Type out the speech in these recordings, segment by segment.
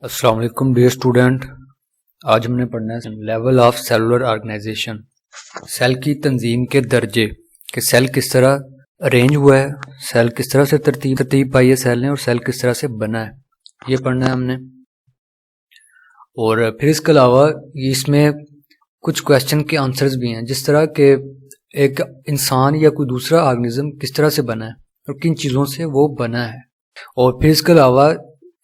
अस्सलाम वालेकुम dear student. आज हमने पढ़ना है level of cellular organization. Cell की तंजीम के दर्जे कि सेल किस तरह अरेंज हुआ है, सेल किस तरह से तरतीब पाई है सेल ने, और सेल किस तरह से बना है, ये पढ़ना है हमने। और फिर इसके अलावा इसमें कुछ क्वेश्चन के आंसर्स भी हैं, जिस तरह के एक इंसान या कोई दूसरा ऑर्गेनिज्म किस तरह से बना है और किन चीज़ों से वो बना है। और फिर इसके अलावा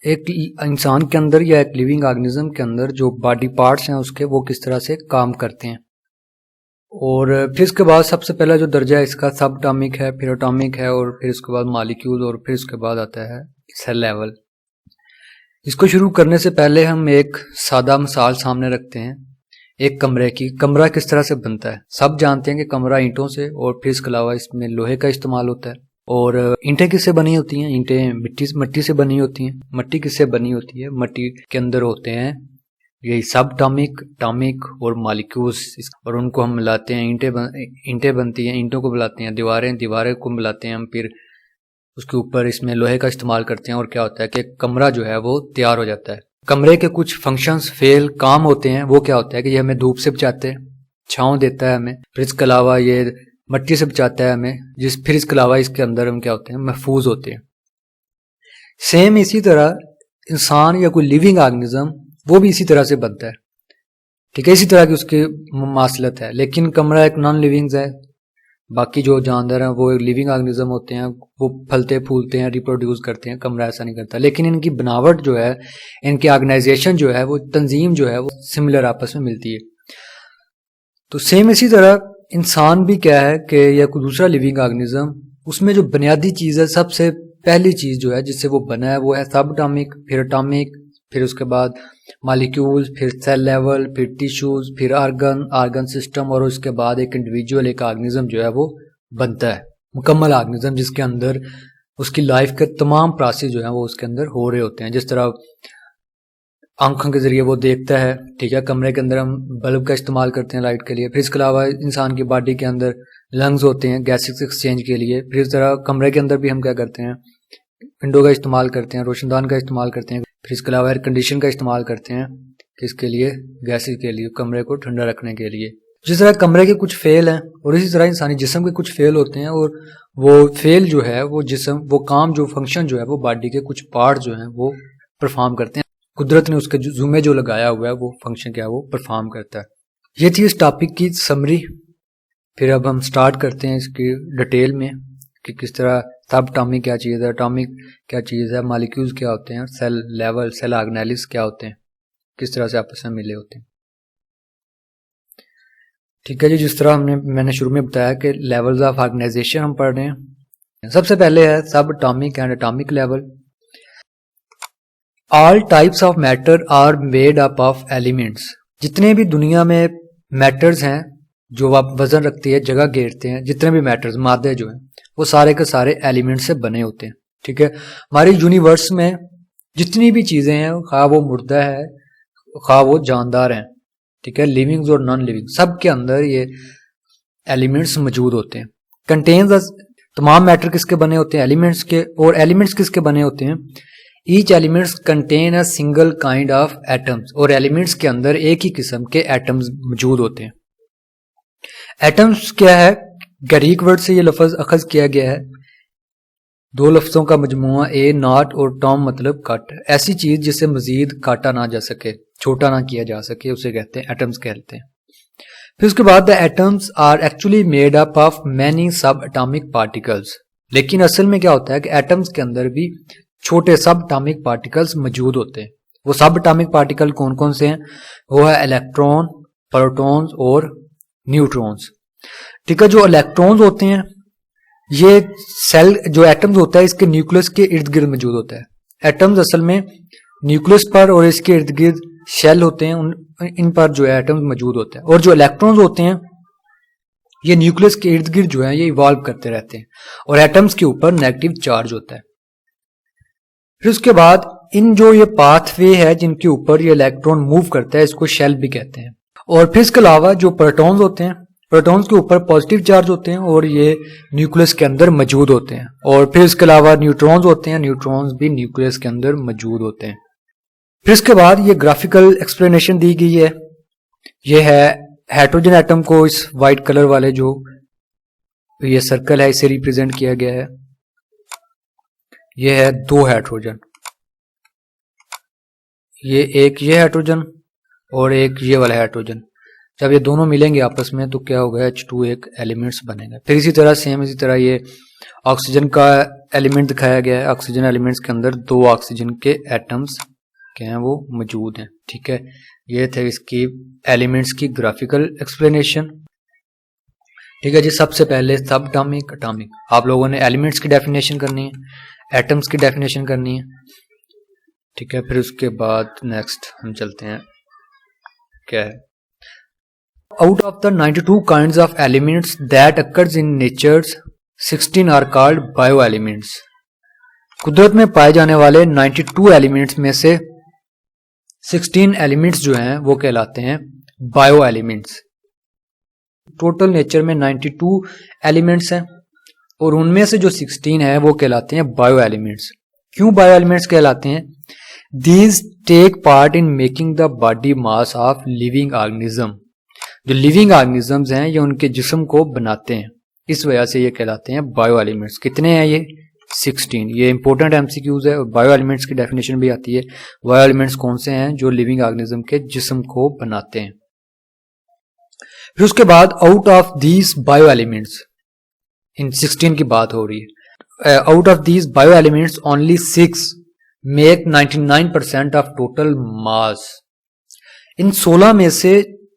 एक इंसान के अंदर या एक लिविंग ऑर्गेनिज्म के अंदर जो बॉडी पार्ट्स हैं उसके, वो किस तरह से काम करते हैं। और फिर इसके बाद सबसे पहला जो दर्जा है इसका सब एटॉमिक है, फिर एटॉमिक है, और फिर उसके बाद मॉलिक्यूल, और फिर उसके बाद आता है सेल लेवल। इसको शुरू करने से पहले हम एक सादा मिसाल सामने रखते हैं एक कमरे की। कमरा किस तरह से बनता है, सब जानते हैं कि कमरा ईंटों से, और फिर इसके अलावा इसमें लोहे का इस्तेमाल होता है। और ईंटें किससे बनी होती हैं? ईंटें मिट्टी से बनी होती हैं। मट्टी किससे बनी होती है? मट्टी के अंदर होते हैं यही सब एटॉमिक और मॉलिक्यूल्स, और उनको हम मिलाते हैं। ईंटें बनती हैं, ईंटों को मिलाते हैं। दीवारें को मिलाते हैं हम, फिर उसके ऊपर इसमें लोहे का इस्तेमाल करते हैं। और क्या होता है कि कमरा जो है वो तैयार हो जाता है। कमरे के कुछ फंक्शंस काम होते हैं। वो क्या होता है कि ये हमें धूप से बचाते हैं, छांव देता है हमें। फिर इसके अलावा ये मट्टी से बचाता है हमें, फिर इसके अलावा इसके अंदर हम क्या होते हैं, महफूज होते हैं। सेम इसी तरह इंसान या कोई लिविंग ऑर्गेनिज्म वो भी इसी तरह से बनता है, ठीक है, इसी तरह की उसकी मासलत है। लेकिन कमरा एक नॉन लिविंग है। बाकी जो जानवर हैं वो एक लिविंग ऑर्गेनिज्म होते हैं, वो फलते फूलते हैं, रिप्रोड्यूस करते हैं। कमरा ऐसा नहीं करता। लेकिन इनकी बनावट जो है, इनकी ऑर्गेनाइजेशन जो है, वो तंजीम जो है वो सिमिलर आपस में मिलती है। तो सेम इसी तरह इंसान भी क्या है कि या कोई दूसरा लिविंग ऑर्गेनिज्म, उसमें जो बुनियादी चीज़ है, सबसे पहली चीज़ जो है जिससे वो बना है, वो है सब एटॉमिक, फिर उसके बाद मॉलिक्यूल्स, फिर सेल लेवल, फिर टिश्यूज, फिर ऑर्गन सिस्टम, और उसके बाद एक इंडिविजुअल, एक ऑर्गेनिज्म जो है वो बनता है, मुकम्मल ऑर्गेनिज्म, जिसके अंदर उसकी लाइफ के तमाम प्रोसेस जो है वो उसके अंदर हो रहे होते हैं। जिस तरह आंखों के जरिए वो देखता है, ठीक है। कमरे के अंदर हम बल्ब का इस्तेमाल करते हैं लाइट के लिए। फिर इसके अलावा इंसान की बॉडी के अंदर लंग्स होते हैं गैसेस एक्सचेंज के लिए। फिर इस तरह कमरे के अंदर भी हम क्या करते हैं, विंडो का इस्तेमाल करते हैं, रोशनदान का इस्तेमाल करते हैं। फिर इसके अलावा एयर कंडीशन का इस्तेमाल करते हैं, किसके लिए? गैसेस के लिए, कमरे को ठंडा रखने के लिए। जिस तरह कमरे के कुछ फेल हैं, और इसी तरह इंसानी जिस्म के कुछ फेल होते हैं। और वो फेल जो है, वो जिस्म, वो काम, जो फंक्शन जो है, वो बॉडी के कुछ पार्ट जो है वो परफॉर्म करते हैं। कुदरत ने उसके जुम्मे जो लगाया हुआ है, वो फंक्शन क्या है, वो परफॉर्म करता है। ये थी इस टॉपिक की समरी। फिर अब हम स्टार्ट करते हैं इसकी डिटेल में कि किस तरह सब एटॉमिक क्या चीज़ है, एटॉमिक क्या चीज़ है, मॉलिक्यूल्स क्या होते हैं, सेल लेवल, सेल ऑर्गेनेलिस क्या होते हैं, किस तरह से आपस में मिले होते हैं। ठीक है जी। जिस तरह मैंने शुरू में बताया कि लेवल्स ऑफ ऑर्गेनाइजेशन हम पढ़ रहे हैं। सबसे पहले है subatomic and atomic level. All types of matter are made up of elements. जितने भी दुनिया में मैटर्स हैं जो आप वजन रखती है, जगह घेरते हैं, जितने भी मैटर्स, मादे जो हैं, वो सारे के सारे एलिमेंट से बने होते हैं, ठीक है। हमारे यूनिवर्स में जितनी भी चीजें हैं, खा वो मुर्दा है, खा वो जानदार हैं, ठीक है, लिविंग और नॉन लिविंग, सब के अंदर ये एलिमेंट्स मौजूद होते हैं। कंटेन्स, तमाम मैटर किसके बने होते हैं? एलिमेंट्स के। और एलिमेंट्स किसके बने होते हैं? Each elements contain a single kind of atoms. और एलिमेंट्स के अंदर एक ही किस्म के एटम्स मौजूद होते हैं। एटम्स क्या है? ग्रीक वर्ड से ये लफ्ज अखज किया गया है, दो लफ्जों का मजमुआ, ए नॉट और टॉम मतलब कट। ऐसी चीज जिसे मजीद काटा ना जा सके, छोटा ना किया जा सके, उसे कहते हैं एटम्स कहते हैं। फिर उसके बाद the atoms are actually made up of many subatomic particles. लेकिन असल में क्या होता है कि एटम्स के अंदर भी छोटे सब एटॉमिक पार्टिकल्स मौजूद होते हैं। वो सब एटॉमिक पार्टिकल कौन कौन से हैं? वो है इलेक्ट्रॉन, प्रोटॉन्स और न्यूट्रॉन्स, ठीक है। जो इलेक्ट्रॉन्स होते हैं, ये सेल जो एटम्स होता है इसके न्यूक्लियस के इर्द गिर्द मौजूद होता है। एटम्स असल में न्यूक्लियस पर और इसके इर्द गिर्द शेल होते हैं, इन पर जो है एटम्स मौजूद होते हैं। और जो इलेक्ट्रॉन्स होते हैं, ये न्यूक्लियस के इर्द गिर्द जो है ये इवॉल्व करते रहते हैं, और एटम्स के ऊपर नेगेटिव चार्ज होता है। फिर उसके बाद इन जो ये पाथवे है जिनके ऊपर ये इलेक्ट्रॉन मूव करता है, इसको शेल भी कहते हैं। और फिर इसके अलावा जो प्रोटॉन्स होते हैं, प्रोटॉन्स के ऊपर पॉजिटिव चार्ज होते हैं और ये न्यूक्लियस के अंदर मौजूद होते हैं। और फिर इसके अलावा न्यूट्रॉन्स होते हैं, न्यूट्रॉन्स भी न्यूक्लियस के अंदर मौजूद होते हैं। फिर इसके बाद ये ग्राफिकल एक्सप्लेनेशन दी गई है। ये है हाइड्रोजन एटम को इस वाइट कलर वाले जो ये सर्कल है इसे रिप्रेजेंट किया गया है। ये है दो हाइड्रोजन, ये हाइड्रोजन और एक ये वाला हाइड्रोजन। जब ये दोनों मिलेंगे आपस में तो क्या होगा, H2 एक एलिमेंट्स बनेगा। फिर इसी तरह ये ऑक्सीजन का एलिमेंट दिखाया गया है। ऑक्सीजन एलिमेंट्स के अंदर दो ऑक्सीजन के एटम्स क्या हैं वो मौजूद हैं। ठीक है, ये थे इसकी एलिमेंट्स की ग्राफिकल एक्सप्लेनेशन। ठीक है जी, सबसे पहले सब एटॉमिक आप लोगों ने एलिमेंट्स की डेफिनेशन करनी है, एटम्स की डेफिनेशन करनी है। ठीक है, फिर उसके बाद नेक्स्ट हम चलते हैं क्या है, out of the 92 kinds of elements that occurs in natures 16 are called bio elements. कुदरत में पाए जाने वाले 92 एलिमेंट्स में से 16 एलिमेंट्स जो हैं वो कहलाते हैं बायो एलिमेंट्स। टोटल नेचर में 92 एलिमेंट्स हैं और उनमें से जो 16 है वो कहलाते हैं बायो एलिमेंट्स। क्यों बायो एलिमेंट्स कहलाते हैं? These take part in making the body mass of living organism। जो लिविंग ऑर्गेनिजम्स हैं ये उनके जिस्म को बनाते हैं, इस वजह से ये कहलाते हैं बायो एलिमेंट्स। कितने हैं ये? 16। ये इंपॉर्टेंट एमसीक्यूज है और बायो एलिमेंट्स की डेफिनेशन भी आती है। बायो एलिमेंट्स कौन से हैं? जो लिविंग ऑर्गेनिज्म के जिस्म को बनाते हैं। फिर उसके बाद out of these bio elements, इन 16 की बात हो रही है, out of these bio elements only 6 make 99% of total mass. इन 16 में से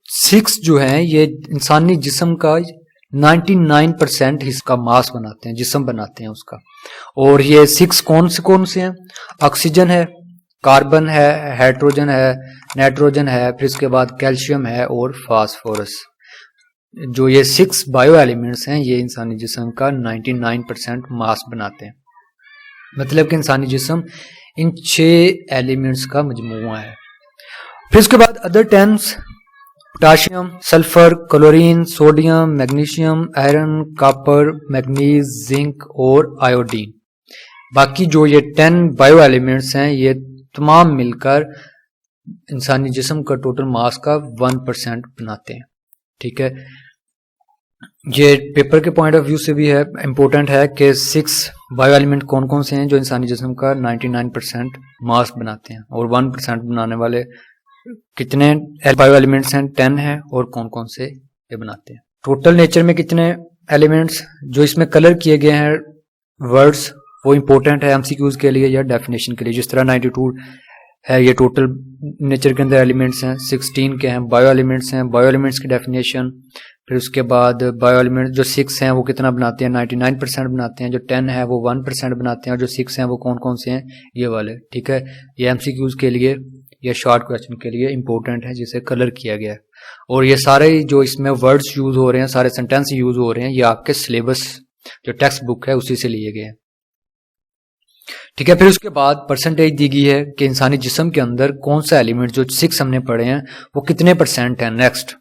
6 जो हैं ये इंसानी जिस्म का 99% इसका मास बनाते हैं, जिस्म बनाते हैं उसका। और ये 6 कौन से हैं? ऑक्सीजन है, कार्बन है, हाइड्रोजन है, नाइट्रोजन है, फिर इसके बाद कैल्शियम है और फास्फोरस। जो ये 6 बायो एलिमेंट्स हैं ये इंसानी जिस्म का 99% मास बनाते हैं। मतलब कि इंसानी जिस्म इन 6 एलिमेंट्स का मजमूआ है। फिर उसके बाद other terms, potassium, sulphur, chlorine, sodium, magnesium, iron, copper, manganese, zinc और आयोडीन। बाकी जो ये 10 बायो एलिमेंट्स हैं ये तमाम मिलकर इंसानी जिस्म का टोटल मास का 1% बनाते हैं। ठीक है, ये पेपर के पॉइंट ऑफ व्यू से भी है, इंपॉर्टेंट है कि 6 बायो एलिमेंट कौन कौन से हैं जो इंसानी जिस्म का 99% मास बनाते हैं और 1% बनाने वाले कितने बायो एलिमेंट्स हैं? 10 है और कौन कौन से ये बनाते हैं। टोटल नेचर में कितने एलिमेंट्स, जो इसमें कलर किए गए हैं वर्ड्स वो इंपॉर्टेंट है एमसीक्यूज के लिए या डेफिनेशन के लिए। जिस तरह 92 है ये टोटल नेचर के अंदर एलिमेंट्स हैं, 16 के हैं बायो एलिमेंट्स हैं, बायो एलिमेंट्स की डेफिनेशन। फिर उसके बाद बायो एलिमेंट जो 6 हैं वो कितना बनाते हैं? 99% बनाते हैं। जो 10 है वो 1% बनाते हैं और जो 6 हैं वो कौन कौन से हैं? ये वाले। ठीक है, ये एमसीक्यूज के लिए या शॉर्ट क्वेश्चन के लिए इंपॉर्टेंट है जिसे कलर किया गया है। और ये सारे जो इसमें वर्ड्स यूज हो रहे हैं, सारे सेंटेंस यूज हो रहे हैं, ये आपके सिलेबस जो टेक्स्ट बुक है उसी से लिए गए हैं। ठीक है, फिर उसके बाद परसेंटेज दी गई है कि इंसानी जिस्म के अंदर कौन सा एलिमेंट जो 6 हमने पढ़े हैं वो कितने % है। नेक्स्ट,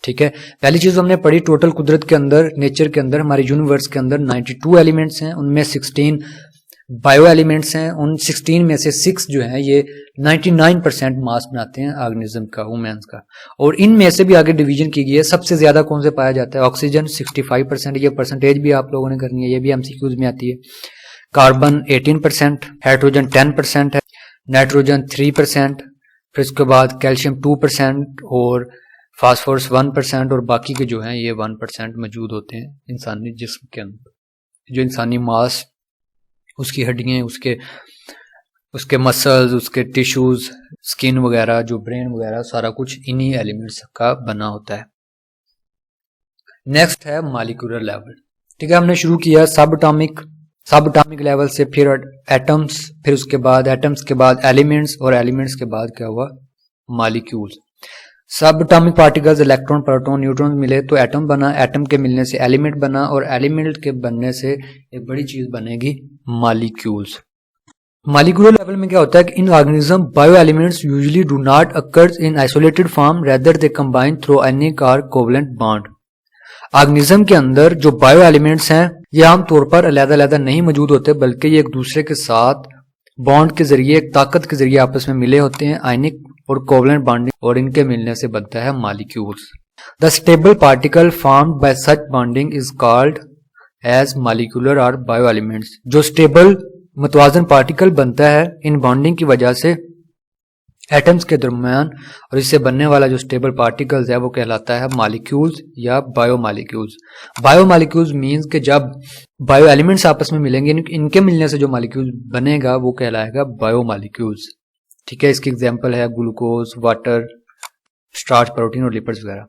ठीक है, पहली चीज हमने पढ़ी टोटल कुदरत के अंदर, नेचर के अंदर, हमारे यूनिवर्स के अंदर 92 एलिमेंट्स हैं, उनमें 16 बायो एलिमेंट्स हैं। उन 16 में से 6 जो हैं ये 99% मास बनाते हैं ऑर्गेनिज्म का, ह्यूमंस का। और इनमें से भी आगे डिवीजन की गई है, सबसे ज्यादा कौन से पाया जाता है? ऑक्सीजन 65%, ये परसेंटेज भी आप लोगों ने करनी है, ये भी एमसीक्यूज में आती है। कार्बन 18%, हाइड्रोजन 10% है, नाइट्रोजन 3%, फिर उसके बाद कैल्शियम 2% और फास्फोरस 1% और बाकी के जो हैं ये 1% मौजूद होते हैं इंसानी जिस्म के अंदर। जो इंसानी मास, उसकी हड्डियां, उसके मसल्स, उसके टिश्यूज, स्किन वगैरह, जो ब्रेन वगैरह, सारा कुछ इन्हीं एलिमेंट्स का बना होता है। नेक्स्ट है मॉलिक्यूलर लेवल। ठीक है, हमने शुरू किया सब एटॉमिक लेवल से, फिर एटम्स, फिर उसके बाद एटम्स के बाद एलिमेंट्स और एलिमेंट्स के बाद क्या हुआ? मॉलिक्यूल्स। सब atomic particles, electron, proton, neutron मिले तो एटम बना, एटम के मिलने से एलिमेंट बना और एलिमेंट के बनने से एक बड़ी चीज बनेगी मॉलिक्यूल्स। मॉलिक्यूलर लेवल में क्या होता है कि इन organism bio elements usually do not occurs in isolated form, rather they combine through ionic और कोवलेंट बॉन्ड। ऑर्गेनिज्म के अंदर जो बायो एलिमेंट्स हैं ये आमतौर पर अलग-अलग नहीं मौजूद होते, बल्कि ये एक दूसरे के साथ बॉन्ड के जरिए, एक ताकत के जरिए आपस में मिले होते हैं, आयनिक और कोवलेंट बॉन्डिंग, और इनके मिलने से बनता है molecules. The stable particle formed by such bonding is called as molecular और बायो एलिमेंट्स। जो स्टेबल मुतवाजन पार्टिकल बनता है इन बॉन्डिंग की वजह से एटम्स के दरमियान, और इससे बनने वाला जो स्टेबल पार्टिकल्स है वो कहलाता है मॉलिक्यूल्स या बायोमॉलिक्यूल्स। बायोमॉलिक्यूल्स मींस कि जब बायो एलिमेंट्स आपस में मिलेंगे, इनके मिलने से जो मॉलिक्यूल बनेगा वो कहलाएगा बायोमॉलिक्यूल्स। ठीक है, इसकी एग्जांपल है ग्लूकोज, वाटर, स्टार्च, प्रोटीन और लिपिड्स वगैरह।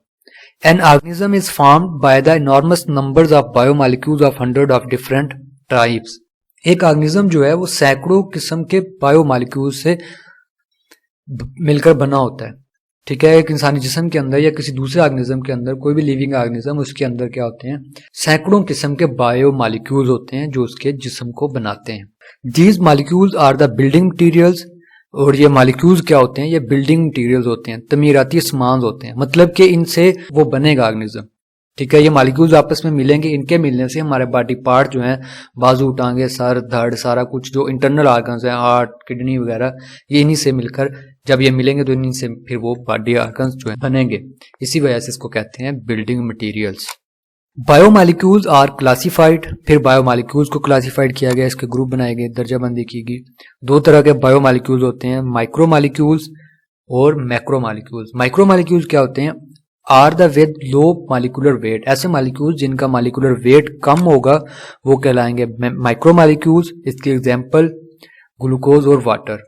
An organism is formed by the enormous numbers of biomolecules of 100 of different types. एक ऑर्गेनिज्म जो है वो सैकड़ों किस्म के बायोमॉलिक्यूल्स से मिलकर बना होता है। ठीक है, एक इंसानी जिस्म के अंदर या किसी दूसरे ऑर्गेनिज्म के अंदर, कोई भी लिविंग ऑर्गेनिज्म, उसके अंदर क्या होते हैं, सैकड़ों किस्म के बायोमॉलिक्यूल्स होते हैं जो उसके जिस्म को बनाते हैं। These molecules are the building materials, और ये मॉलिक्यूल्स क्या होते हैं, ये बिल्डिंग मटीरियल्स होते हैं, तमीराती सामान होते हैं, मतलब कि इनसे वो बनेगा ऑर्गेनिज्म। ठीक है, ये मॉलिक्यूल्स आपस में मिलेंगे, इनके मिलने से हमारे बॉडी पार्ट जो हैं, बाजू, टांगे, सर, धड़, सारा कुछ जो इंटरनल ऑर्गन्स हैं, हार्ट, किडनी वगैरह, ये इन्हीं से मिलकर जब ये मिलेंगे तो इन्हीं से फिर वो बॉडी ऑर्गन्स जो है बनेंगे। इसी वजह से इसको कहते हैं building materials. Biomolecules are classified, फिर बायोमॉलिक्यूल्स को क्लासिफाइड किया गया, इसके ग्रुप बनाए गए, दर्जाबंदी की गई। दो तरह के बायोमॉलिक्यूल्स होते हैं, माइक्रोमॉलिक्यूल्स और मैक्रोमॉलिक्यूल्स। माइक्रोमॉलिक्यूल्स क्या होते हैं, are the with low molecular weight. ऐसे मॉलिक्यूल्स जिनका मॉलिक्यूलर वेट कम होगा वो कहलाएंगे माइक्रोमॉलिक्यूल्स। इसके एग्जांपल ग्लूकोज और water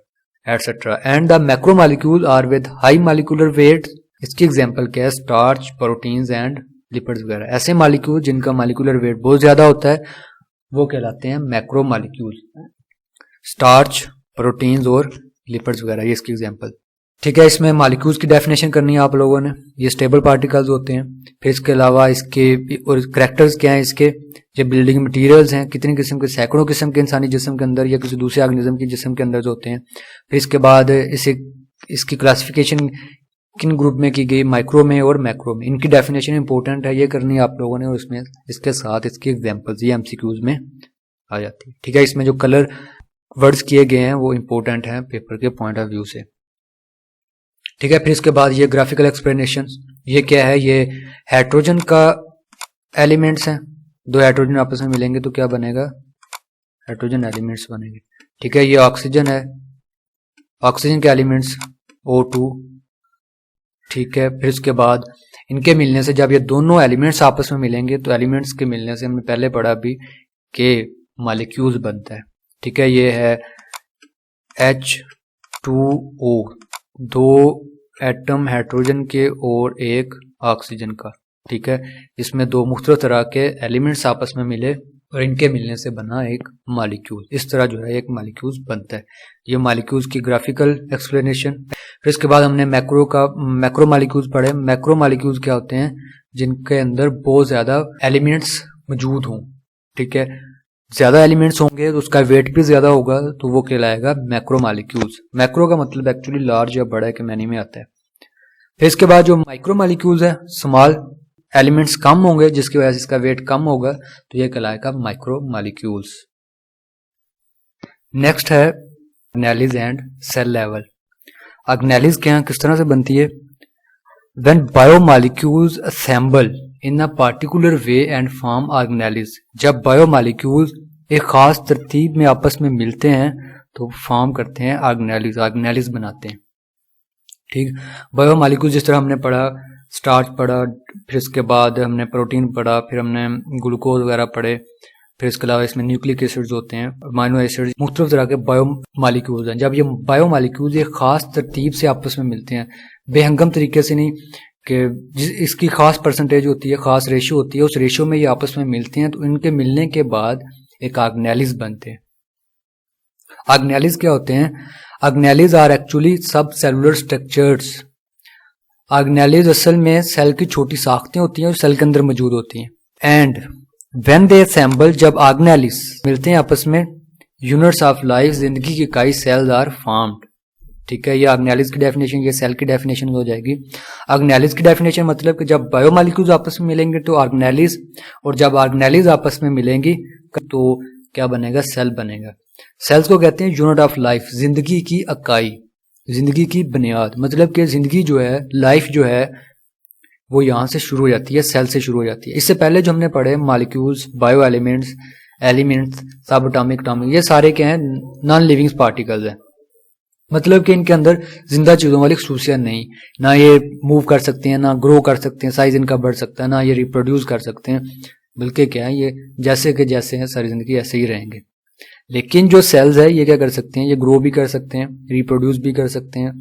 etcetera. And the macromolecule are with high molecular weight. इसकी एग्जांपल क्या है, स्टार्च, प्रोटीन्स एंड लिपिड्स वगैरह। ऐसे मॉलिक्यूल जिनका मॉलिक्यूलर वेट बहुत ज्यादा होता है वो कहलाते हैं मैक्रोमॉलिक्यूल। स्टार्च, प्रोटीन्स और लिपिड्स वगैरह, ये इसकी एग्जांपल। ठीक है, इसमें मॉलिक्यूल्स की डेफिनेशन करनी है आप लोगों ने। ये स्टेबल पार्टिकल्स होते हैं, फिर इसके अलावा इसके और करैक्टर्स क्या हैं इसके, ये बिल्डिंग मटेरियल्स हैं, कितने किस्म के, सैकड़ों किस्म के इंसानी जिस्म के अंदर या किसी दूसरे ऑर्गेनिज्म के जिस्म के अंदर जो होते हैं। फिर इसके बाद इसकी क्लासिफिकेशन किन ग्रुप में की गई, माइक्रो में और मैक्रो में। इनकी डेफिनेशन इंपॉर्टेंट है, ये करनी है आप लोगों ने, और इसमें इसके साथ इसकी एग्जांपल्स ये एमसीक्यूज में आ जाती है। ठीक है, इसमें जो कलर वर्ड्स किए गए हैं वो इंपॉर्टेंट हैं पेपर के पॉइंट ऑफ व्यू से। ठीक है, फिर इसके बाद ये ग्राफिकल एक्सप्लेनेशन, ये क्या है, ये हाइड्रोजन का एलिमेंट्स हैं। दो हाइड्रोजन आपस में मिलेंगे तो क्या बनेगा, हाइड्रोजन एलिमेंट्स बनेंगे। ठीक है, ये ऑक्सीजन है, ऑक्सीजन के एलिमेंट्स O2। ठीक है, फिर इसके बाद इनके मिलने से जब ये दोनों एलिमेंट्स आपस में मिलेंगे तो एलिमेंट्स के मिलने से हमने पहले पढ़ा भी कि मॉलिक्यूल्स बनता है। ठीक है, ये है H2O, दो एटम हाइड्रोजन के और एक ऑक्सीजन का। ठीक है, इसमें दो मुख्तलिफ तरह के एलिमेंट्स आपस में मिले और इनके मिलने से बना एक मॉलिक्यूल। इस तरह जो है एक मॉलिक्यूल बनता है। ये मॉलिक्यूल्स की ग्राफिकल एक्सप्लेनेशन। फिर इसके बाद हमने मैक्रो मॉलिक्यूल्स पढ़े। मैक्रो मॉलिक्यूल्स क्या होते हैं, जिनके अंदर बहुत ज्यादा एलिमेंट्स मौजूद हों। ठीक है, ज्यादा एलिमेंट्स होंगे तो उसका वेट भी ज्यादा होगा, तो वो कहलाएगा मैक्रो मॉलिक्यूल्स। मैक्रो का मतलब एक्चुअली लार्ज या बड़ा के मायने में आता है। फिर इसके बाद जो माइक्रो मॉलिक्यूल्स है, स्मॉल एलिमेंट्स कम होंगे जिसकी वजह से इसका वेट कम होगा, तो ये कहलाएगा माइक्रो मॉलिक्यूल्स। नेक्स्ट है organelles and cell level. Organelles क्या, किस तरह से बनती है, when biomolecules assemble in a particular way and form organelles. जब बायोमॉलिक्यूल्स एक खास तरतीब में आपस में मिलते हैं तो फॉर्म करते हैं ऑर्गेनेलिज, ऑर्गेनेलिज बनाते हैं। ठीक, बायोमॉलिक्यूल्स जिस तरह हमने पढ़ा, स्टार्च पढ़ा, फिर इसके बाद हमने प्रोटीन पढ़ा, फिर हमने ग्लूकोज वगैरह पढ़े, फिर इसके अलावा इसमें न्यूक्लिक एसिड्स होते हैं, अमीनो एसिड्स, मुख्तलिफ तरह के बायोमॉलिक्यूल्स हैं। जब ये बायोमॉलिक्यूल्स एक खास तरतीब से आपस में मिलते हैं, बेहंगम तरीके से नहीं कि इसकी खास परसेंटेज होती है, खास रेशियो होती है, उस रेशियो में ये आपस में मिलते हैं, तो इनके मिलने के बाद एक ऑर्गेनेलिज बनते हैं। ऑर्गेनेलिज क्या होते हैं, ऑर्गेनेलिज आर एक्चुअली सब सेलुलर स्ट्रक्चर्स। ऑर्गेनेलिज असल में सेल की छोटी साख्तें होती हैं और सेल के अंदर मौजूद होती हैं। एंड व्हेन दे असेंबल, जब ऑर्गेनेलिज मिलते हैं आपस में, यूनिट्स ऑफ लाइफ, जिंदगी की इकाई, सेल्स आर फॉर्म्ड। ठीक है, ये ऑर्गेनेलिज की डेफिनेशन, ये सेल की डेफिनेशन हो जाएगी। ऑर्गेनेलिज की डेफिनेशन मतलब कि जब बायोमॉलिक्यूल्स आपस में मिलेंगे तो ऑर्गेनेलिज, और जब ऑर्गेनेलिज आपस में मिलेंगी तो क्या बनेगा, सेल बनेगा। सेल्स को कहते हैं यूनिट ऑफ लाइफ, जिंदगी की इकाई, जिंदगी की बुनियाद। मतलब कि जिंदगी जो है, लाइफ जो है, वो यहाँ से शुरू हो जाती है, सेल से शुरू हो जाती है। इससे पहले जो हमने पढ़े मॉलिक्यूल्स, बायो एलिमेंट्स, सब एटॉमिक, ये सारे क्या हैं, नॉन लिविंग पार्टिकल्स हैं। मतलब कि इनके अंदर जिंदा चीजों वाली खसूसियात नहीं, ना ये मूव कर सकते हैं, ना ग्रो कर सकते हैं, साइज इनका बढ़ सकता है, ना ये रिप्रोड्यूस कर सकते हैं, बल्कि क्या है, ये जैसे के जैसे हैं सारी जिंदगी ऐसे ही रहेंगे। लेकिन जो सेल्स है ये क्या कर सकते हैं, ये ग्रो भी कर सकते हैं, रिप्रोड्यूस भी कर सकते हैं,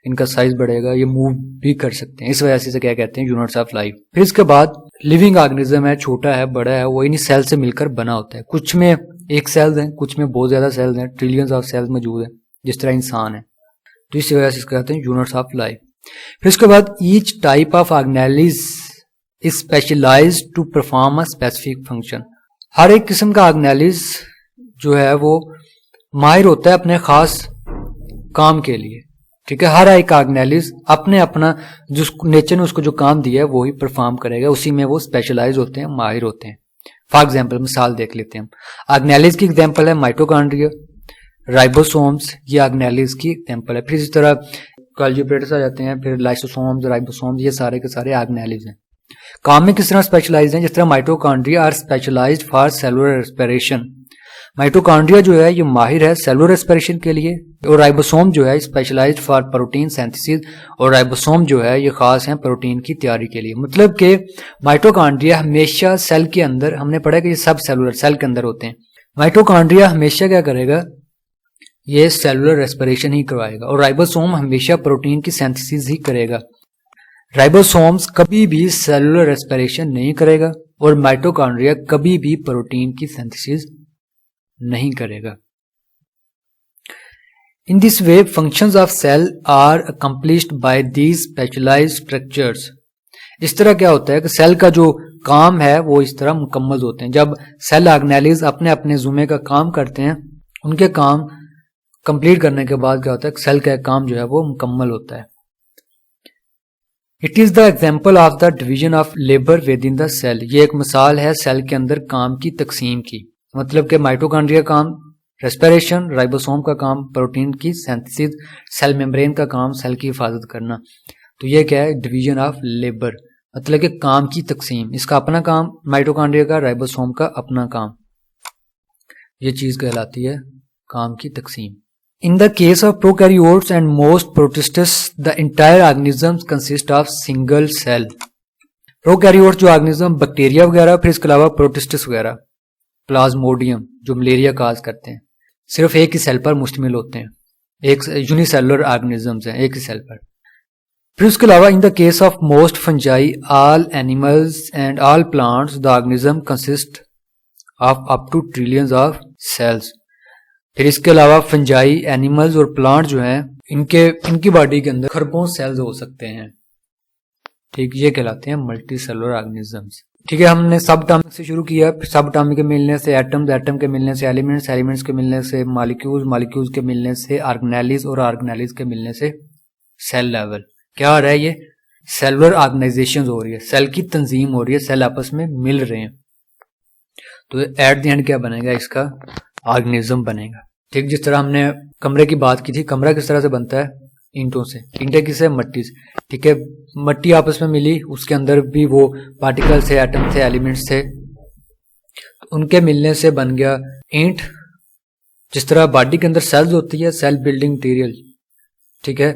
इनका साइज बढ़ेगा, ये मूव भी कर सकते हैं। इस वजह से क्या कहते हैं, यूनिट्स ऑफ लाइफ। फिर इसके बाद लिविंग ऑर्गेनिज्म है, छोटा है, बड़ा है, वो इन्हीं सेल से मिलकर बना होता है। कुछ में एक सेल्स हैं, कुछ में बहुत ज्यादा सेल्स हैं, ट्रिलियंस ऑफ सेल्स मौजूद है, जिस तरह इंसान है। तो इसी वजह से इसको कहते हैं यूनिट्स ऑफ लाइफ। फिर उसके बाद each type of organelles is specialized to perform a specific function. हर एक किस्म का ऑर्गेनेलिज जो है वो माहिर होता है अपने खास काम के लिए। ठीक है, हर एक ऑर्गेनेलिज अपने अपना जो नेचर ने उसको जो काम दिया है वो ही परफॉर्म करेगा, उसी में वो स्पेशलाइज होते हैं, माहिर होते हैं। फॉर एग्जाम्पल मिसाल देख लेते हैं हम। ऑर्गेनेलिज की एग्जाम्पल है माइटोकॉन्ड्रिया, राइबोसोम्स, ये ऑर्गेनेलिज की एग्जाम्पल है। फिर इस तरह गोल्गी ऑपरेटर्स आ जाते हैं, फिर लाइसोसोम्स, राइबोसोम्स, ये सारे के सारे ऑर्गेनेलिज हैं। काम में किस तरह स्पेशलाइज्ड हैं, जिस तरह mitochondria are specialised for cellular respiration. Mitochondria जो है ये माहिर है सेलुलर रेस्पिरेशन के लिए, और राइबोसोम जो है स्पेशलाइज्ड फॉर प्रोटीन सिंथेसिस, और राइबोसोम जो है ये खास है प्रोटीन की तैयारी के लिए। मतलब कि माइटोकॉन्ड्रिया हमेशा सेल के अंदर, हमने पढ़ा कि ये सब सेलुलर सेल के अंदर होते हैं। माइटोकॉन्ड्रिया हमेशा क्या करेगा, ये सेलुलर रेस्पिरेशन ही करवाएगा, और राइबोसोम हमेशा प्रोटीन की सिंथेसिस ही करेगा। राइबोसोम्स कभी भी सेलुलर रेस्पिरेशन नहीं करेगा, और माइटोकॉन्ड्रिया कभी भी प्रोटीन की सिंथेसिस नहीं करेगा। In this way functions of cell are accomplished by these specialised structures. इस तरह क्या होता है कि सेल का जो काम है वो इस तरह मुकम्मल होते हैं। जब सेल ऑर्गेनेलिज अपने अपने जुम्मे का काम करते हैं, उनके काम कंप्लीट करने के बाद क्या होता है, सेल का काम जो है वो मुकम्मल होता है। It is the example of the division of labour within the cell. ये एक मिसाल है सेल के अंदर काम की तकसीम की। मतलब कि माइटोकॉन्ड्रिया काम रेस्पिरेशन, राइबोसोम का काम प्रोटीन की सिंथेसिस, सेल मेम्ब्रेन का काम सेल की हिफाजत करना। तो ये क्या है, डिवीजन ऑफ लेबर, मतलब कि काम की तकसीम। इसका अपना काम माइटोकॉन्ड्रिया का, राइबोसोम का अपना काम, ये चीज कहलाती है काम की तकसीम। In the case of prokaryotes and most protists, the entire organism consists of single cell. Prokaryotes जो ऑर्गेनिज्म, बैक्टीरिया वगैरह, फिर इसके अलावा प्रोटिस्टस वगैरह, प्लाज्मोडियम जो मलेरिया काज करते हैं, सिर्फ एक ही सेल पर मुश्तमिल होते हैं, एक यूनिसेलुलर ऑर्गेनिजम्स हैं, एक ही सेल पर। फिर उसके अलावा in the case of most fungi, all animals and all plants, the organism consist of up to trillions of cells. फिर इसके अलावा फंजाई, एनिमल्स और प्लांट जो हैं, इनकी बॉडी के अंदर खरबों सेल्स हो सकते हैं। ठीक, ये कहलाते हैं मल्टी सेलुलर ऑर्गेनिजम्स। ठीक है, हमने सब एटॉमिक से शुरू किया, फिर सब एटॉमिक के मिलने से एटम्स, एटम के मिलने से एलिमेंट्स, एलिमेंट्स के मिलने से मॉलिक्यूल्स, मॉलिक्यूल्स के मिलने से ऑर्गेनेलिज, और ऑर्गेनेलिज के मिलने से सेल लेवल। क्या हो रहा है, ये सेलुलर ऑर्गेनाइजेशन हो रही है, सेल की तंजीम हो रही है, सेल आपस में मिल रहे हैं। तो एट द एंड क्या बनेगा, इसका ऑर्गेनिज्म बनेगा। ठीक, जिस तरह हमने कमरे की बात की थी, कमरा किस तरह से बनता है, ईंटों से। ईंटें किससे, मट्टी से। ठीक है, मट्टी आपस में मिली, उसके अंदर भी वो पार्टिकल्स थे, एटम थे, एलिमेंट्स थे, उनके मिलने से बन गया ईंट। जिस तरह बॉडी के अंदर सेल्स होती है, सेल बिल्डिंग मटीरियल, ठीक है,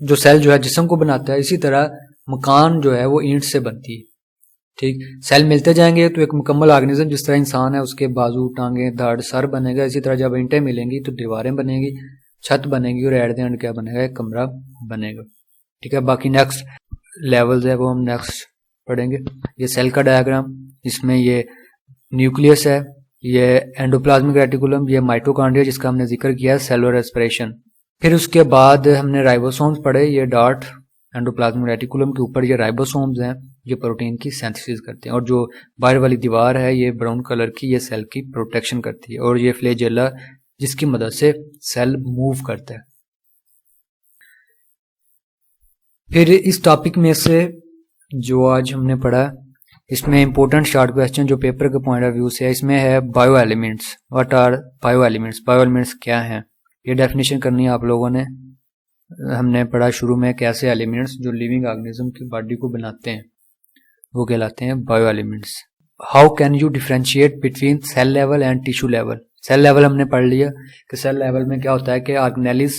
जो सेल जो है जिस्म को बनाता है, इसी तरह मकान जो है वो ईंट से बनती है। ठीक, सेल मिलते जाएंगे तो एक मुकम्मल ऑर्गेनिज्म, जिस तरह इंसान है उसके बाजू, टांगे, धड़, सर बनेगा, इसी तरह जब ईंटें मिलेंगी तो दीवारें बनेगी, छत बनेगी, और एट द एंड क्या बनेगा, एक कमरा बनेगा। ठीक है, बाकी नेक्स्ट लेवल्स है वो हम नेक्स्ट पढ़ेंगे। ये सेल का डायग्राम, इसमें ये न्यूक्लियस है, ये एंडोप्लाज्मिक रेटिकुलम, ये माइटोकॉन्ड्रिया जिसका हमने जिक्र किया, सेलुलर रेस्पिरेशन। फिर उसके बाद हमने राइबोसोम्स पढ़े, ये डॉट एंडोप्लाज्मिक रेटिकुलम के ऊपर ये राइबोसोम्स हैं, ये प्रोटीन की सिंथेसिस करते हैं, और जो बाहर वाली दीवार है ये ब्राउन कलर की, ये सेल की प्रोटेक्शन करती है, और ये फ्लैजेला जिसकी मदद से सेल मूव करता है। फिर इस टॉपिक में से जो आज हमने पढ़ा इसमें इंपॉर्टेंट शॉर्ट क्वेश्चन जो पेपर के पॉइंट ऑफ व्यू से है, इसमें है bio elements. What are bio elements? Bio elements क्या हैं, ये डेफिनेशन करनी है आप लोगों ने। हमने पढ़ा शुरू में कैसे एलिमेंट्स जो लिविंग ऑर्गेनिज्म की बॉडी को बनाते हैं वो कहलाते हैं bio elements. How can you differentiate between cell level and tissue level? Cell level हमने पढ़ लिया कि सेल लेवल में क्या होता है कि ऑर्गेनेलिज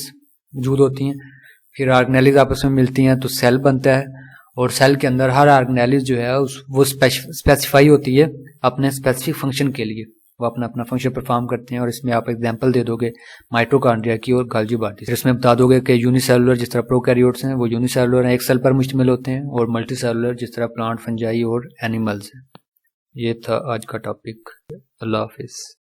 मौजूद होती हैं, फिर ऑर्गेनेलिज आपस में मिलती हैं तो सेल बनता है, और सेल के अंदर हर ऑर्गेनेलिज जो है वो स्पेसिफाई होती है अपने स्पेसिफिक फंक्शन के लिए, वो अपना अपना फंक्शन परफॉर्म करते हैं। और इसमें आप एग्जांपल दे दोगे माइटोकॉन्ड्रिया की और गोल्गी बॉडी। फिर इसमें बता दोगे कि यूनिसेलुलर जिस तरह प्रोकैरियोट्स हैं वो यूनिसेलुलर हैं, एक सेल पर मुश्तमिल होते हैं, और मल्टीसेलुलर जिस तरह प्लांट, फंजाई और एनिमल्स हैं। ये था आज का टॉपिक। अल्लाह हाफिज़।